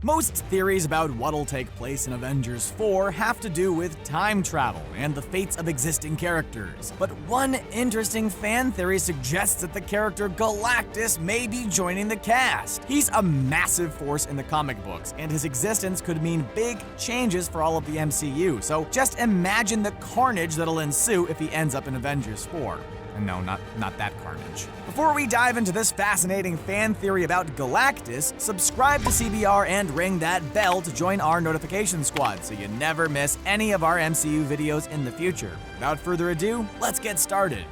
Most theories about what'll take place in Avengers 4 have to do with time travel and the fates of existing characters. But one interesting fan theory suggests that the character Galactus may be joining the cast. He's a massive force in the comic books, and his existence could mean big changes for all of the MCU, so just imagine the carnage that'll ensue if he ends up in Avengers 4. And no, not that carnage. Before we dive into this fascinating fan theory about Galactus, subscribe to CBR and ring that bell to join our notification squad so you never miss any of our MCU videos in the future. Without further ado, let's get started.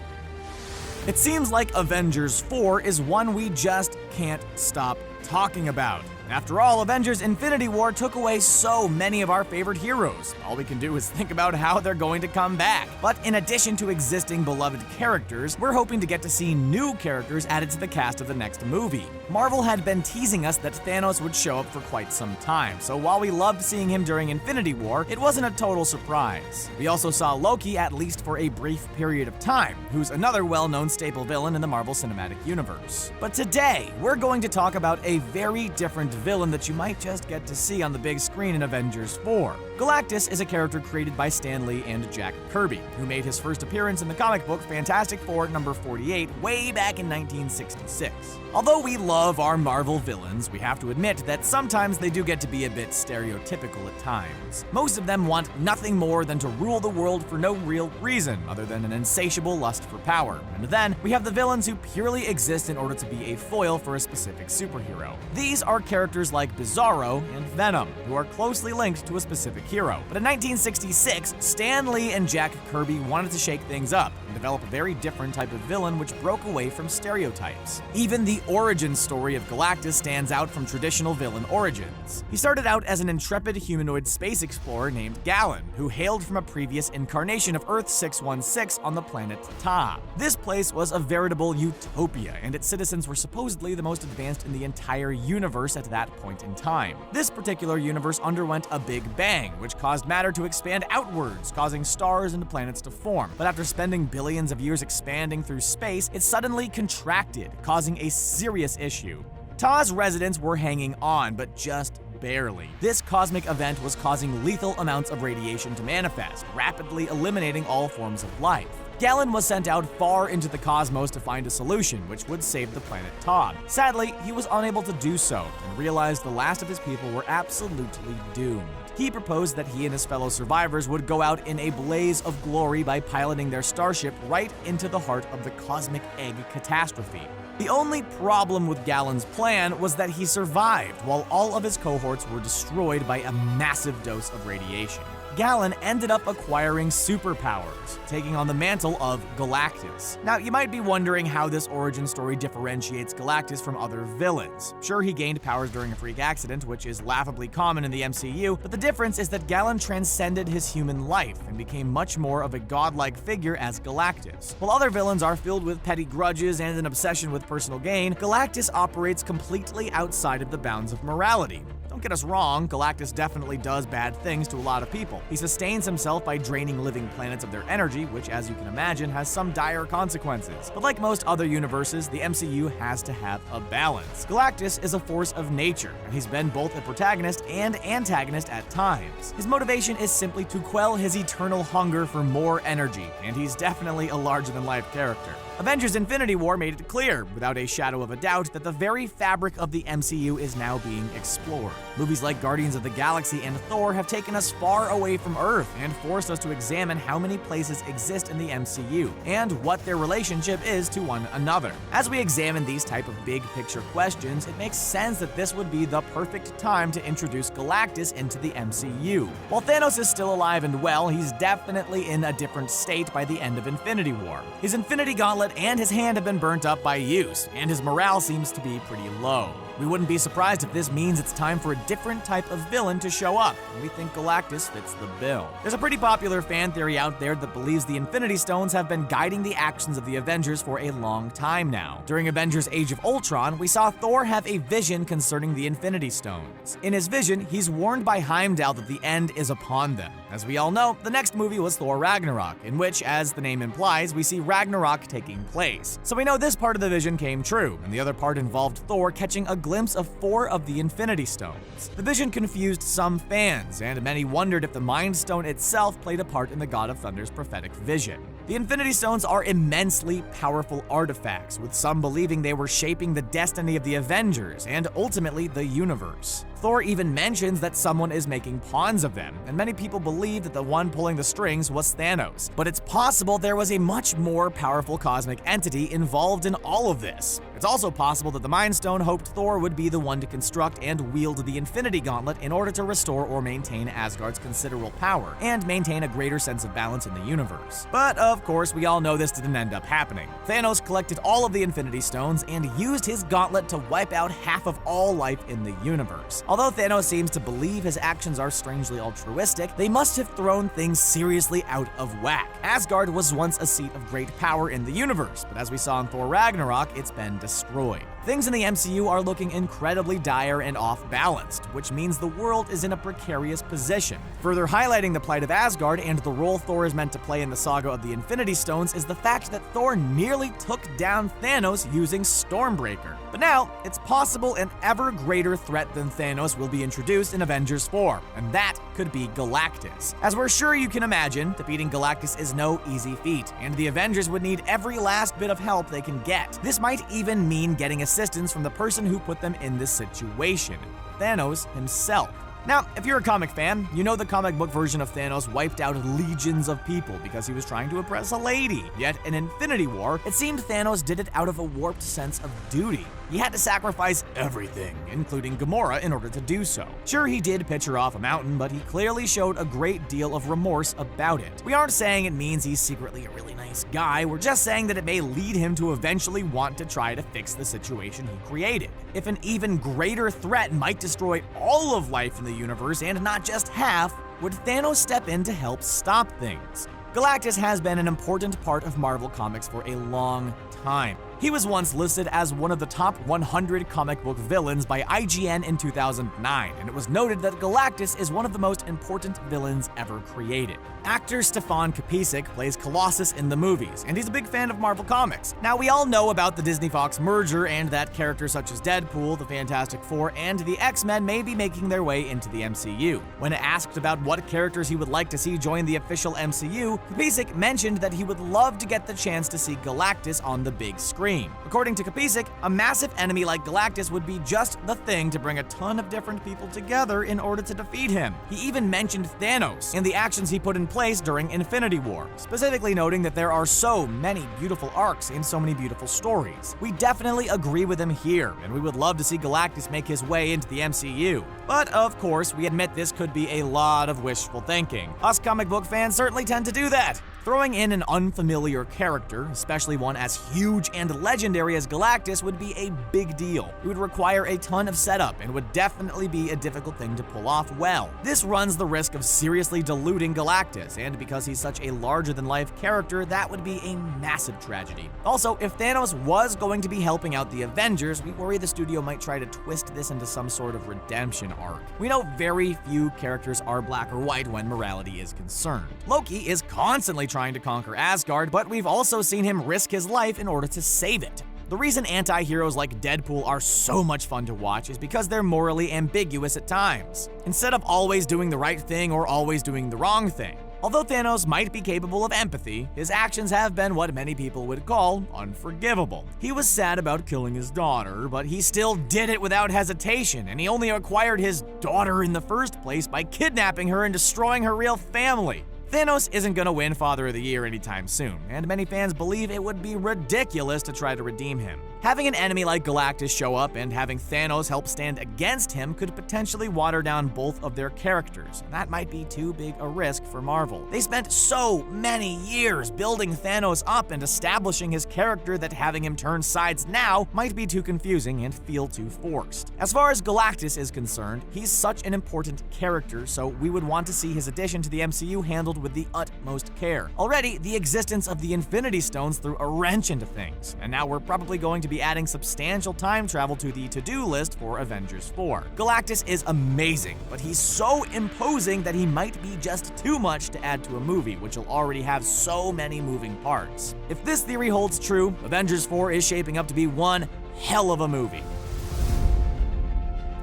It seems like Avengers 4 is one we just can't stop talking about. After all, Avengers Infinity War took away so many of our favorite heroes. All we can do is think about how they're going to come back. But in addition to existing beloved characters, we're hoping to get to see new characters added to the cast of the next movie. Marvel had been teasing us that Thanos would show up for quite some time, so while we loved seeing him during Infinity War, it wasn't a total surprise. We also saw Loki, at least for a brief period of time, who's another well-known staple villain in the Marvel Cinematic Universe. But today, we're going to talk about a very different villain that you might just get to see on the big screen in Avengers 4. Galactus is a character created by Stan Lee and Jack Kirby, who made his first appearance in the comic book Fantastic Four number 48 way back in 1966. Although we love our Marvel villains, we have to admit that sometimes they do get to be a bit stereotypical at times. Most of them want nothing more than to rule the world for no real reason other than an insatiable lust for power. And then we have the villains who purely exist in order to be a foil for a specific superhero. These are characters like Bizarro and Venom, who are closely linked to a specific hero. But in 1966, Stan Lee and Jack Kirby wanted to shake things up and develop a very different type of villain which broke away from stereotypes. Even the origin story of Galactus stands out from traditional villain origins. He started out as an intrepid humanoid space explorer named Galan, who hailed from a previous incarnation of Earth 616 on the planet Ta. This place was a veritable utopia, and its citizens were supposedly the most advanced in the entire universe at that point in time. This particular universe underwent a big bang, which caused matter to expand outwards, causing stars and planets to form. But after spending billions of years expanding through space, it suddenly contracted, causing a serious issue. Ta's residents were hanging on, but just barely. This cosmic event was causing lethal amounts of radiation to manifest, rapidly eliminating all forms of life. Galan was sent out far into the cosmos to find a solution which would save the planet Todd. Sadly, he was unable to do so and realized the last of his people were absolutely doomed. He proposed that he and his fellow survivors would go out in a blaze of glory by piloting their starship right into the heart of the cosmic egg catastrophe. The only problem with Galan's plan was that he survived while all of his cohorts were destroyed by a massive dose of radiation. Galan ended up acquiring superpowers, taking on the mantle of Galactus. Now, you might be wondering how this origin story differentiates Galactus from other villains. Sure, he gained powers during a freak accident, which is laughably common in the MCU, but the difference is that Galan transcended his human life and became much more of a godlike figure as Galactus. While other villains are filled with petty grudges and an obsession with personal gain, Galactus operates completely outside of the bounds of morality. Don't get us wrong, Galactus definitely does bad things to a lot of people. He sustains himself by draining living planets of their energy, which, as you can imagine, has some dire consequences. But like most other universes, the MCU has to have a balance. Galactus is a force of nature, and he's been both a protagonist and antagonist at times. His motivation is simply to quell his eternal hunger for more energy, and he's definitely a larger-than-life character. Avengers Infinity War made it clear, without a shadow of a doubt, that the very fabric of the MCU is now being explored. Movies like Guardians of the Galaxy and Thor have taken us far away from Earth and forced us to examine how many places exist in the MCU and what their relationship is to one another. As we examine these type of big-picture questions, it makes sense that this would be the perfect time to introduce Galactus into the MCU. While Thanos is still alive and well, he's definitely in a different state by the end of Infinity War. His Infinity Gauntlet and his hand have been burnt up by use, and his morale seems to be pretty low. We wouldn't be surprised if this means it's time for a different type of villain to show up, and we think Galactus fits the bill. There's a pretty popular fan theory out there that believes the Infinity Stones have been guiding the actions of the Avengers for a long time now. During Avengers Age of Ultron, we saw Thor have a vision concerning the Infinity Stones. In his vision, he's warned by Heimdall that the end is upon them. As we all know, the next movie was Thor Ragnarok, in which, as the name implies, we see Ragnarok taking taking place. So we know this part of the vision came true, and the other part involved Thor catching a glimpse of 4 of the Infinity Stones. The vision confused some fans, and many wondered if the Mind Stone itself played a part in the God of Thunder's prophetic vision. The Infinity Stones are immensely powerful artifacts, with some believing they were shaping the destiny of the Avengers and ultimately the universe. Thor even mentions that someone is making pawns of them, and many people believe that the one pulling the strings was Thanos. But it's possible there was a much more powerful cosmic entity involved in all of this. It's also possible that the Mind Stone hoped Thor would be the one to construct and wield the Infinity Gauntlet in order to restore or maintain Asgard's considerable power, and maintain a greater sense of balance in the universe. But of course, we all know this didn't end up happening. Thanos collected all of the Infinity Stones and used his gauntlet to wipe out half of all life in the universe. Although Thanos seems to believe his actions are strangely altruistic, they must have thrown things seriously out of whack. Asgard was once a seat of great power in the universe, but as we saw in Thor Ragnarok, it's been destroyed. Things in the MCU are looking incredibly dire and off-balanced, which means the world is in a precarious position. Further highlighting the plight of Asgard and the role Thor is meant to play in the saga of the Infinity Stones is the fact that Thor nearly took down Thanos using Stormbreaker. But now, it's possible an ever greater threat than Thanos will be introduced in Avengers 4, and that could be Galactus. As we're sure you can imagine, defeating Galactus is no easy feat, and the Avengers would need every last bit of help they can get. This might even mean getting assistance from the person who put them in this situation, Thanos himself. Now, if you're a comic fan, you know the comic book version of Thanos wiped out legions of people because he was trying to impress a lady. Yet in Infinity War, it seemed Thanos did it out of a warped sense of duty. He had to sacrifice everything, including Gamora, in order to do so. Sure, he did pitch her off a mountain, but he clearly showed a great deal of remorse about it. We aren't saying it means he's secretly a really nice guy, we're just saying that it may lead him to eventually want to try to fix the situation he created. If an even greater threat might destroy all of life in the universe and not just half, would Thanos step in to help stop things? Galactus has been an important part of Marvel Comics for a long time. He was once listed as one of the top 100 comic book villains by IGN in 2009, and it was noted that Galactus is one of the most important villains ever created. Actor Stefan Kapicic plays Colossus in the movies, and he's a big fan of Marvel Comics. Now, we all know about the Disney-Fox merger and that characters such as Deadpool, the Fantastic Four, and the X-Men may be making their way into the MCU. When asked about what characters he would like to see join the official MCU, Kapicic mentioned that he would love to get the chance to see Galactus on the big screen. According to Kapicic, a massive enemy like Galactus would be just the thing to bring a ton of different people together in order to defeat him. He even mentioned Thanos and the actions he put in place during Infinity War, specifically noting that there are so many beautiful arcs and so many beautiful stories. We definitely agree with him here, and we would love to see Galactus make his way into the MCU. But of course, we admit this could be a lot of wishful thinking. Us comic book fans certainly tend to do that. Throwing in an unfamiliar character, especially one as huge and legendary as Galactus, would be a big deal. It would require a ton of setup and would definitely be a difficult thing to pull off well. This runs the risk of seriously diluting Galactus, and because he's such a larger-than-life character, that would be a massive tragedy. Also, if Thanos was going to be helping out the Avengers, we worry the studio might try to twist this into some sort of redemption arc. We know very few characters are black or white when morality is concerned. Loki is constantly trying to conquer Asgard, but we've also seen him risk his life in order to save it. The reason anti-heroes like Deadpool are so much fun to watch is because they're morally ambiguous at times, instead of always doing the right thing or always doing the wrong thing. Although Thanos might be capable of empathy, his actions have been what many people would call unforgivable. He was sad about killing his daughter, but he still did it without hesitation, and he only acquired his daughter in the first place by kidnapping her and destroying her real family. Thanos isn't gonna win Father of the Year anytime soon, and many fans believe it would be ridiculous to try to redeem him. Having an enemy like Galactus show up and having Thanos help stand against him could potentially water down both of their characters, and that might be too big a risk for Marvel. They spent so many years building Thanos up and establishing his character that having him turn sides now might be too confusing and feel too forced. As far as Galactus is concerned, he's such an important character, so we would want to see his addition to the MCU handled with the utmost care. Already, the existence of the Infinity Stones threw a wrench into things, and now we're probably going to be be adding substantial time travel to the to-do list for Avengers 4. Galactus is amazing, but he's so imposing that he might be just too much to add to a movie, which will already have so many moving parts. If this theory holds true, Avengers 4 is shaping up to be one hell of a movie.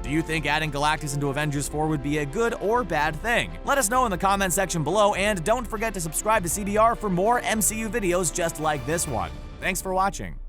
Do you think adding Galactus into Avengers 4 would be a good or bad thing? Let us know in the comment section below, and don't forget to subscribe to CBR for more MCU videos just like this one. Thanks for watching.